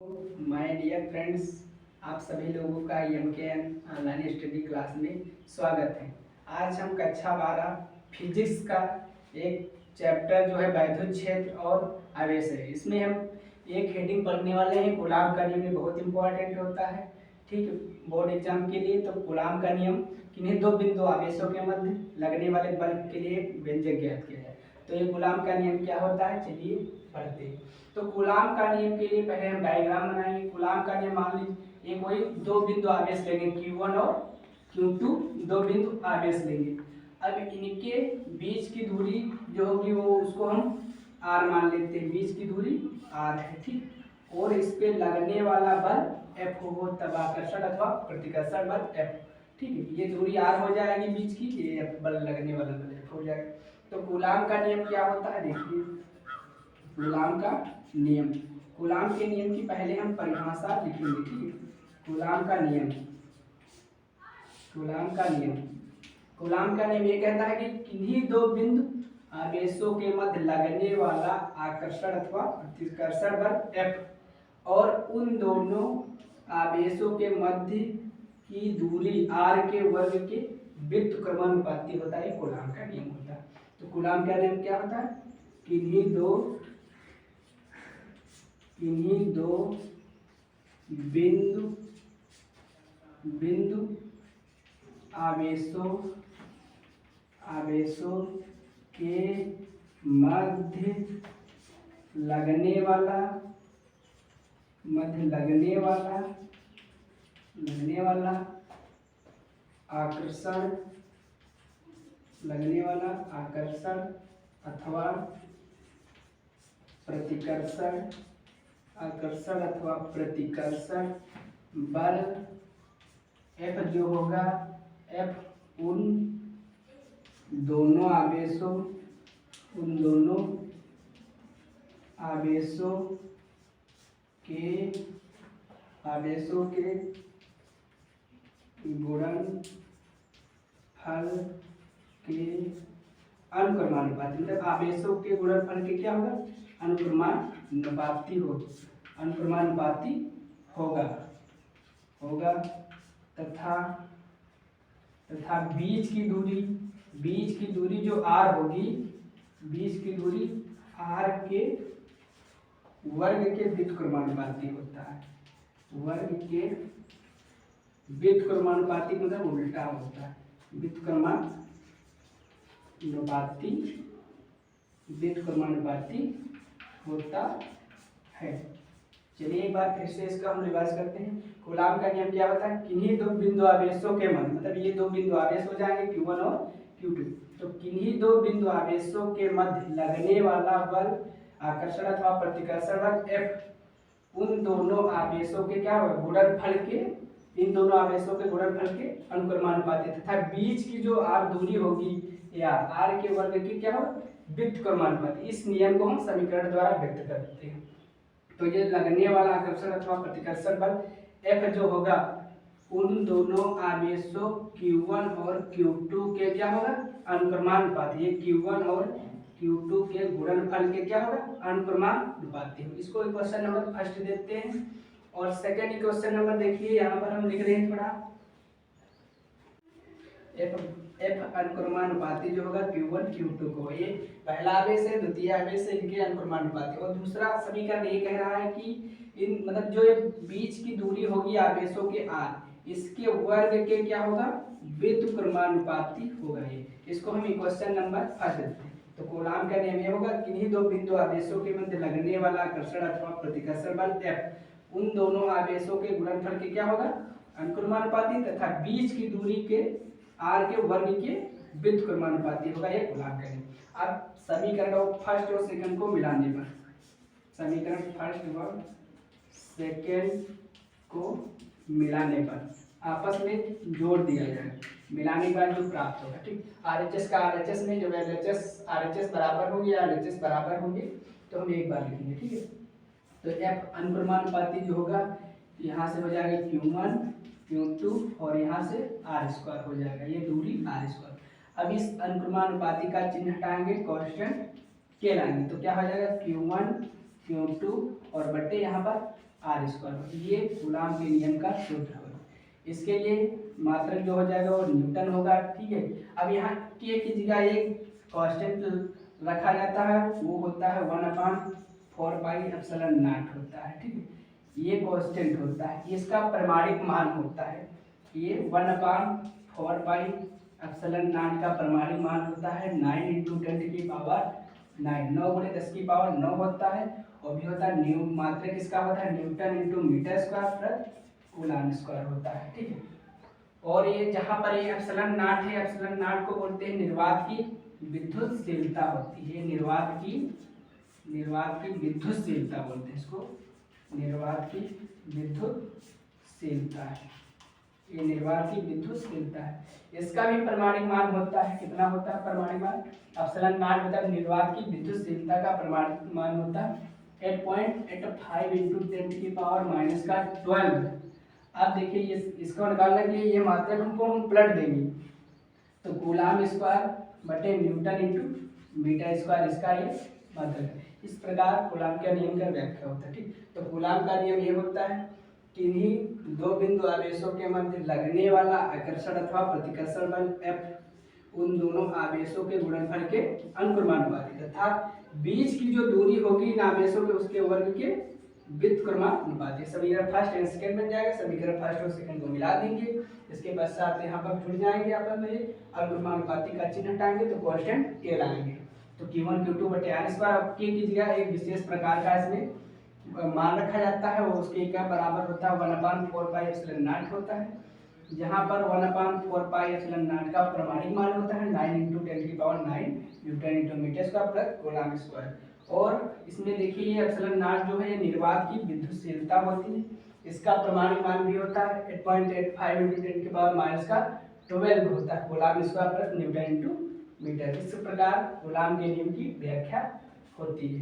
My dear friends, आप सभी लोगों का एम ऑनलाइन स्टडी क्लास में स्वागत है। आज हम कक्षा 12 फिजिक्स का एक चैप्टर जो है वैद्युत क्षेत्र और आवेश है। इसमें हम एक हेडिंग पढ़ने वाले हैं, कूलाम का नियम। बहुत इंपॉर्टेंट होता है, ठीक है, बोर्ड एग्जाम के लिए। तो कूलाम का नियम, किन्हीं दो बिंदु आवेशों के मध्य लगने वाले बल के लिए व्यंजक ज्ञात किया जाए। तो ये कूलाम का नियम क्या होता है, चलिए पढ़ते हैं। तो कूलाम का नियम के लिए पहले हम डायग्राम बनाएंगे। कूलाम का नियम, मान लीजिए ये कोई दो बिंदु आवेश लेंगे, Q1 और Q2, दो बिंदु आवेश लेंगे। अब इनके बीच की दूरी जो होगी वो उसको हम R मान लेते हैं। बीच की दूरी R है, ठीक। और इस पे लगने वाला बल F हो, तब आकर्षण अथवा प्रतिकर्षण बल F, ठीक है। ये दूरी R हो जाएगी बीच की, ये बल लगने वाला बल F हो जाएगा। तो कूलाम का नियम क्या होता है, देखिए कूलाम का नियम। कूलाम के नियम की पहले हम परिभाषा लिखेंगे, ठीक है। कूलाम का नियम, कूलाम का नियम, कूलाम का नियम ये कहता है कि किन्हीं दो बिंदु आवेशों के मध्य लगने वाला आकर्षण अथवा प्रतिकर्षण बल F और उन दोनों आवेशों के मध्य की दूरी R के वर्ग के व्युत्क्रमानुपाती होता है। कूलाम का नियम होता है। तो कूलाम का नियम क्या होता है, किन्हीं दो बिंदु आवेशों के मध्य लगने वाला आकर्षण अथवा प्रतिकर्षण बल F जो होगा, F उन दोनों आवेशों के गुणनफल के अनुक्रमानुपाती, मतलब आवेशों के गुणनफल के क्या होगा, अनुक्रमानुपाती होगा तथा बीच की दूरी जो R होगी, बीच की दूरी R के वर्ग के व्युत्क्रमानुपाती होता है। वर्ग के व्युत्क्रमानुपाती मतलब उल्टा होता है। व्युत्क्रमानुपाती होता है। चलिए एक बार फिर से इसका हम रिवाइज करते हैं। कूलाम का नियम क्या होता है, किन्हीं दो बिंदु आवेशों के मध्य, मतलब ये दो बिंदु आवेश हो जाएंगे Q1 और Q2। तो किन्हीं दो बिंदु आवेशों के मध्य लगने वाला बल आकर्षण अथवा प्रतिकर्षण बल F उन दोनों आवेशों के क्या होगा, गुणनफल के, इन दोनों आवेशों के गुणनफल के अनुक्रमानुपाती तथा बीच की जो R दूरी होगी या R के वर्ग की क्या होगा, व्युत्क्रमानुपाती। इस नियम को हम समीकरण द्वारा व्यक्त करते हैं। तो ये लगने वाला आकर्षण अथवा प्रतिकर्षण बल F जो होगा उन दोनों आवेशों Q1 और Q2 के क्या होगा, अनुक्रमानुपाती। ये Q1 और Q2 के गुणनफल के क्या होगा, अनुक्रमानुपाती। इसको क्वेश्चन नंबर फर्स्ट देते हैं। और सेकंड क्वेश्चन नंबर देखिए, यहाँ पर हम लिख रहे हैं थोड़ा F अनुक्रमानुपाती जो होगा Q1 Q2 को, ये पहला आवेश है, द्वितीय आवेश है, इनके अनुक्रमानुपाती। और दूसरा समीकरण ये कह रहा है कि इन मतलब जो ये बीच की दूरी होगी आवेशों के R, इसके वर्ग के क्या होगा, व्युत्क्रमानुपाती होगा। ये इसको हम क्वेश्चन नंबर फर्स्ट देते हैं। तो कूलाम का नियम ये होगा, किन्हीं दो बिंदु आवेशों के मध्य लगने वाला आकर्षण अथवा प्रतिकर्षण बल F उन दोनों आवेशों के गुणनफल के क्या होगा, अनुक्रमानुपाती तथा बीच की दूरी के R के वर्ग के व्युत्क्रमानुपाती होगा। ये कूलाम का नियम। अब समीकरण फर्स्ट और सेकंड को मिलाने पर, समीकरण फर्स्ट व सेकंड को मिलाने पर आपस में जोड़ दिया जाए, मिलाने के बाद जो प्राप्त होगा, ठीक। RHS का RHS में जब RHS बराबर होंगे या LHS बराबर होंगे तो हम एक बार लिखेंगे, ठीक है। तो F अनुक्रमानुपाती जो होगा, यहाँ से हो जाएगा Q1 Q2 और यहाँ से R² हो जाएगा, ये दूरी R²। अब इस अनुक्रमानुपाती का चिन्ह हटाएंगे, कांस्टेंट के लाएंगे, तो क्या हो जाएगा Q1 Q2 और बटे यहाँ पर आर स्क्वायर। ये कूलाम के नियम का सूत्र होगा। इसके लिए मात्रक जो हो जाएगा वो न्यूटन होगा। ठीक है, अब यहाँ के की जगह एक कांस्टेंट रखा जाता है, वो होता है 1/4πε0 होता है। ठीक है, ये कांस्टेंट होता है, इसका प्रमाणिक मान होता है। ये 1/4πε0 का प्रमाणिक मान होता है 9 × 10⁻9, 9 × 10⁻9 होता है। और भी होता है न्यू मात्रक किसका होता है न्यूटन × मीटर स्क्वायर प्रति कूलाम स्क्वायर होता है। ठीक है, और ये जहाँ पर ये एप्सिलॉन नॉट है, एप्सिलॉन नॉट को बोलते हैं निर्वात की विद्युतशीलता होती है। निर्वात की विद्युतशीलता बोलते हैं इसको, निर्वात की विद्युतशीलता है। ये निर्वात की विद्युतशीलता है। इसका भी प्रमाणिक मान होता है, कितना होता है प्रमाणिक मान? एप्सिलॉन नॉट मतलब निर्वात की विद्युतशीलता का प्रमाणिक मान होता है 8.85 × 10⁻12। अब देखिए ये इसको निकालने के लिए ये मात्रक हमको हम पलट देंगे, तो कूलाम स्क्वायर बटे न्यूटन इंटू मीटर स्क्वायर इसका ये मात्रक है। इस प्रकार कूलाम के नियम का व्याख्या होता है। ठीक, तो कूलाम का नियम ये होता है किन्हीं दो बिंदु आवेशों के मध्य लगने वाला आकर्षण अथवा प्रतिकर्षण बल F उन दोनों आवेशों के गुणनफल के अनुक्रमानुपाती तथा बीच की जो दूरी होगी इन आवेशों के उसके वर्ग के व्युत्क्रमानुपाती। समीकरण फर्स्ट एंड सेकंड बन जाएगा, समीकरण फर्स्ट और सेकंड को मिला देंगे, इसके पश्चात यहाँ पर जुड़ जाएंगे आपस में, अनुक्रमानुपाती का चिन्ह हटाएंगे तो कांस्टेंट के लाएंगे। तो Q1 Q2 बटे R स्क्वायर। अब K की जगह एक विशेष प्रकार का इसमें मान रखा जाता है, वो उसके क्या बराबर होता है 1/4πε0 होता है, जहाँ पर 1/4πε0 का प्रमाणिक मान होता है 9 × 10⁻9 न्यूटन × मीटर स्क्वायर प्रति कूलाम स्क्वायर। और इसमें देखिए ये एप्सिलॉन नॉट जो है ये निर्वात की विद्युतशीलता होती है, इसका प्रमाणिक मान भी होता है 8.85 × 10⁻12 होता है कूलाम स्क्वायर प्रति न्यूटन × मीटर। इस प्रकार कूलाम के नियम की व्याख्या होती है।